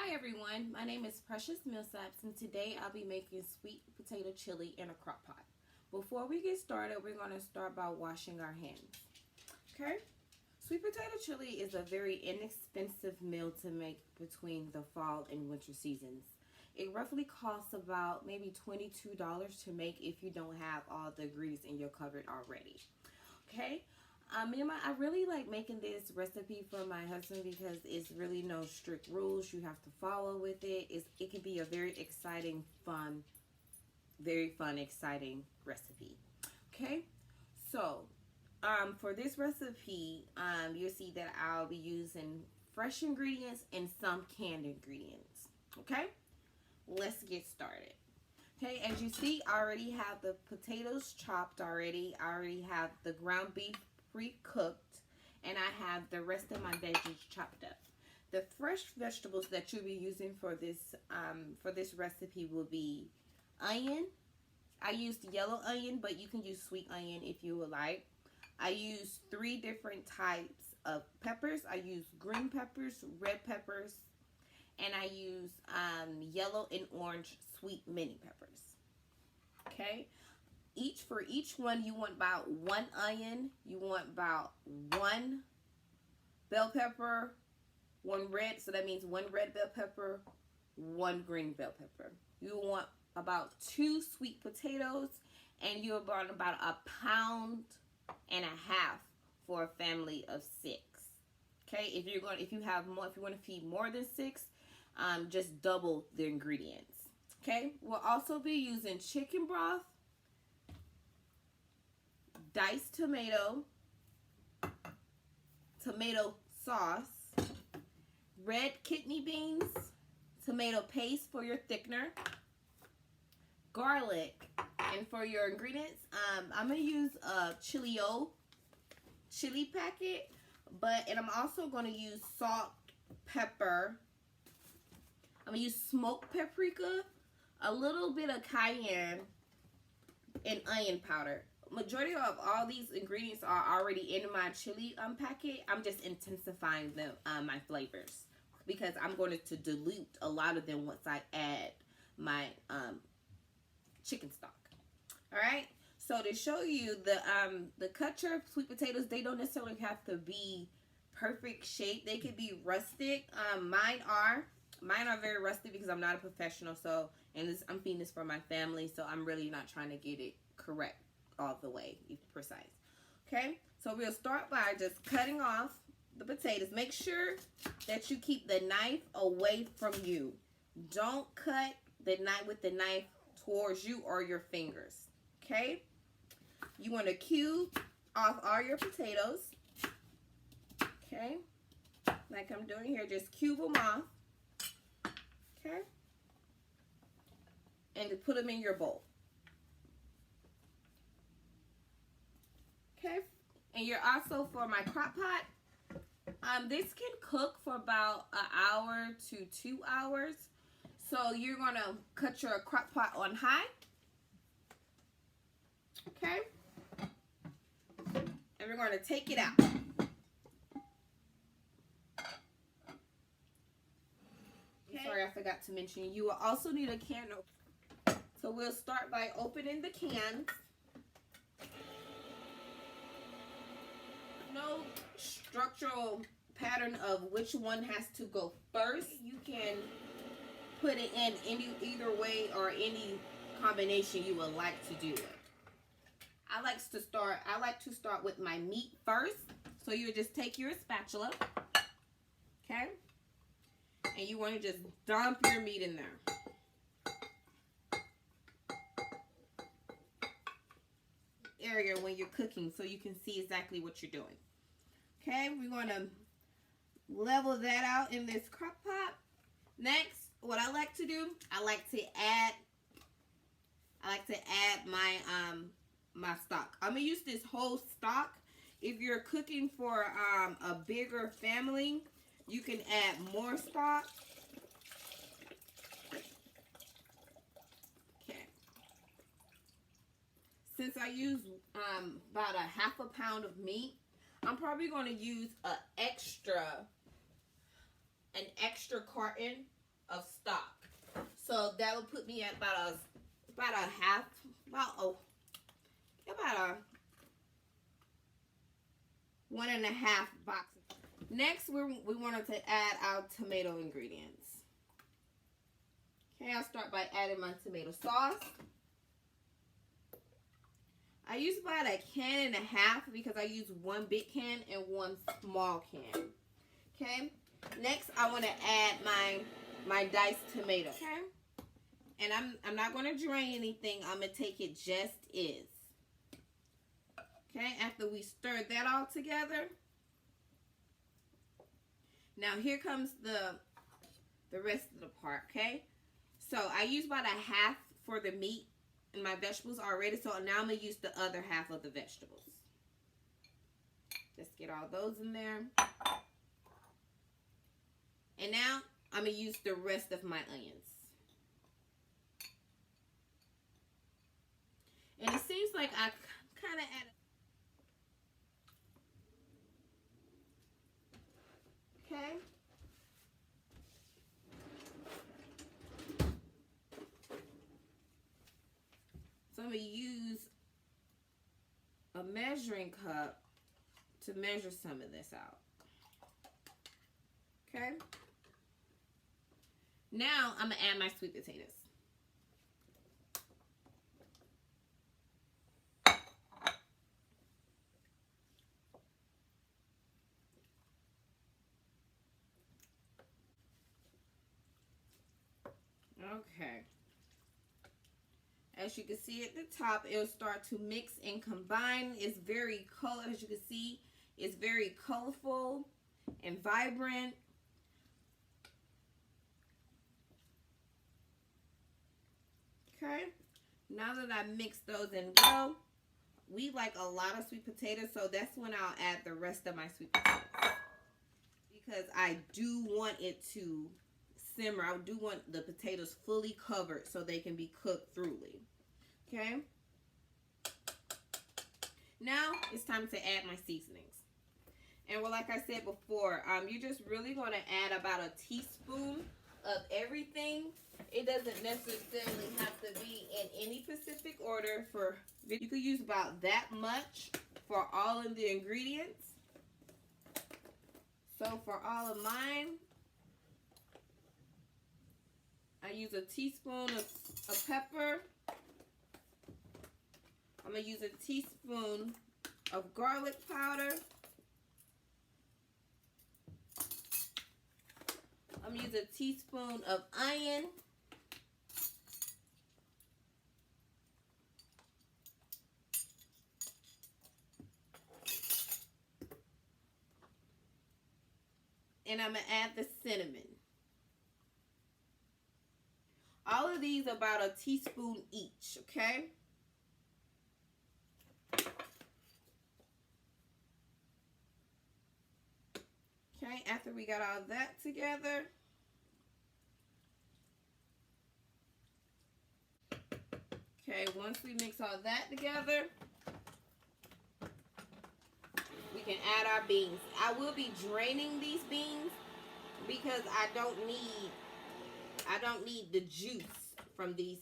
Hi everyone, my name is Oliver-Millsaps and today I'll be making sweet potato chili in a crock pot. Before we get started, we're going to start by washing our hands. Okay? Sweet potato chili is a very inexpensive meal to make between the fall and winter seasons. It roughly costs about maybe $22 to make if you don't have all the ingredients in your cupboard already. Okay? I really like making this recipe for my husband because it's really no strict rules you have to follow with it. It can be a very exciting, exciting recipe. Okay, so for this recipe, you'll see that I'll be using fresh ingredients and some canned ingredients. Okay, let's get started. Okay, as you see, I already have the potatoes chopped already. I already have the ground beef pre-cooked, and I have the rest of my veggies chopped up. The fresh vegetables that you'll be using for this recipe will be onion. I used yellow onion, but you can use sweet onion if you would like. I use 3 different types of peppers. I use green peppers, red peppers, and I use yellow and orange sweet mini peppers. Okay. For each one, you want about 1 onion, you want about 1 bell pepper, 1 red, so that means 1 red bell pepper, 1 green bell pepper. You want about 2 sweet potatoes, and you want about 1.5 pounds for a family of 6. Okay, if you want to feed more than 6, just double the ingredients. Okay, we'll also be using chicken broth, diced tomato sauce, red kidney beans, tomato paste for your thickener, garlic, and for your ingredients, I'm going to use a chili packet, and I'm also going to use salt, pepper. I'm going to use smoked paprika, a little bit of cayenne, and onion powder. Majority of all these ingredients are already in my chili packet. I'm just intensifying my flavors because I'm going to dilute a lot of them once I add my chicken stock. All right. So to show you the cut your sweet potatoes, they don't necessarily have to be perfect shape. They could be rustic. Mine are very rustic because I'm not a professional. So I'm feeding this for my family. So I'm really not trying to get it correct all the way precise. Okay, so we'll start by just cutting off the potatoes. Make sure that you keep the knife away from you. Don't cut the knife with the knife towards you or your fingers. Okay, you want to cube off all your potatoes. Okay, like I'm doing here, just cube them off. Okay, and to put them in your bowl. Okay, and you're also, for my crock pot, this can cook for about 1 hour to 2 hours. So you're going to cut your crock pot on high. Okay, and we're going to take it out. Okay. Sorry, I forgot to mention, you will also need a can opener. So we'll start by opening the cans. No structural pattern of which one has to go first. You can put it in either way or any combination you would like to do it. I like to start with my meat first. So you just take your spatula, okay, and you want to just dump your meat in there. Area when you're cooking so you can see exactly what you're doing. Okay, we're going to level that out in this crock pot. Next, what I like to do, I like to add my my stock. I'm gonna use this whole stock. If you're cooking for a bigger family, you can add more stock. Since I use about 1/2 pound of meat, I'm probably going to use an extra carton of stock. So that would put me at about a 1.5 boxes. Next, we wanted to add our tomato ingredients. Okay, I'll start by adding my tomato sauce. I use about 1.5 cans because I use one big can and one small can. Okay, next I want to add my diced tomato. Okay, and I'm not going to drain anything. I'm going to take it just is. Okay, after we stir that all together, now here comes the rest of the part. Okay, so I use about 1/2 for the meat and my vegetables already, so now I'm going to use the other half of the vegetables. Let's get all those in there. And now I'm going to use the rest of my onions. And it seems like I kind of added. Okay. So I'm going to use a measuring cup to measure some of this out. Okay. Now I'm going to add my sweet potatoes. Okay. As you can see at the top, it'll start to mix and combine. It's very color, as you can see, it's very colorful and vibrant. Okay. Now that I mix those in well, we like a lot of sweet potatoes, so that's when I'll add the rest of my sweet potatoes. Because I do want it to simmer. I do want the potatoes fully covered so they can be cooked thoroughly. Okay. Now it's time to add my seasonings. And well, like I said before, you're just really going to add about 1 teaspoon of everything. It doesn't necessarily have to be in any specific order. You could use about that much for all of the ingredients. So for all of mine, I use 1 teaspoon of pepper. I'm going to use 1 teaspoon of garlic powder. I'm going to use 1 teaspoon of onion. And I'm going to add the cinnamon. All of these are about 1 teaspoon each, okay? Okay, after we got all that together, okay, once we mix all that together, we can add our beans. I will be draining these beans because I don't need the juice from these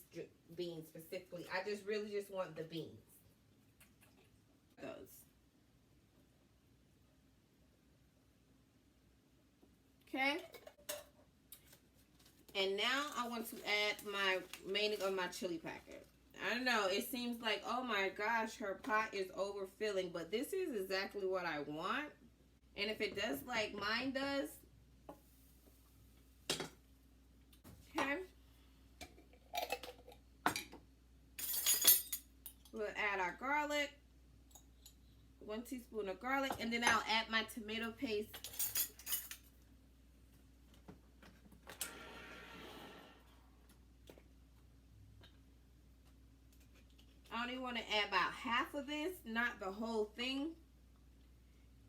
beans specifically. I really just want the beans. Those. Okay. And now I want to add my remaining of my chili packet. I don't know, it seems like, oh my gosh, her pot is overfilling, but this is exactly what I want. And if it does like mine does, okay, we'll add our garlic, 1 teaspoon of garlic, and then I'll add my tomato paste. I only want to add about half of this, not the whole thing.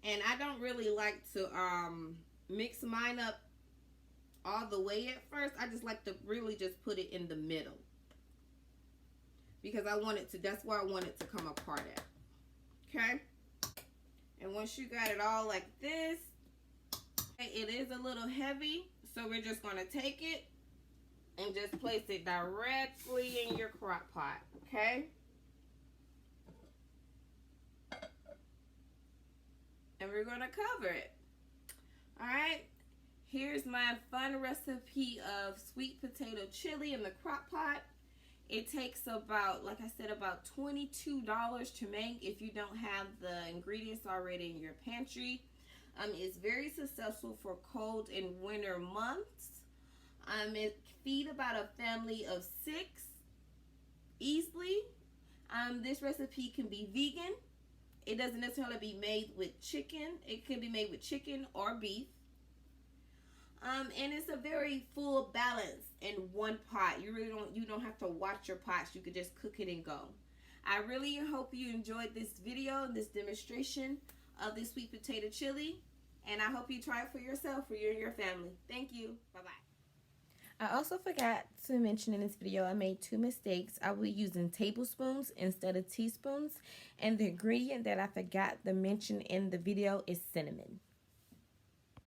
And I don't really like to mix mine up all the way at first. I just like to really just put it in the middle. Because I want it to, that's where I want it to come apart at. Okay? And once you got it all like this, it is a little heavy. So we're just going to take it and just place it directly in your crock pot, okay? And we're gonna cover it. All right, here's my fun recipe of sweet potato chili in the crock pot. It takes about, like I said, about $22 to make if you don't have the ingredients already in your pantry. It's very successful for cold and winter months. It feed about a family of 6 easily. This recipe can be vegan. It doesn't necessarily be made with chicken. It can be made with chicken or beef. And it's a very full balance in one pot. You don't have to watch your pots. You can just cook it and go. I really hope you enjoyed this video and this demonstration of this sweet potato chili. And I hope you try it for yourself, for you and your family. Thank you. Bye-bye. I also forgot to mention in this video, I made 2 mistakes. I will be using tablespoons instead of teaspoons. And the ingredient that I forgot to mention in the video is cinnamon.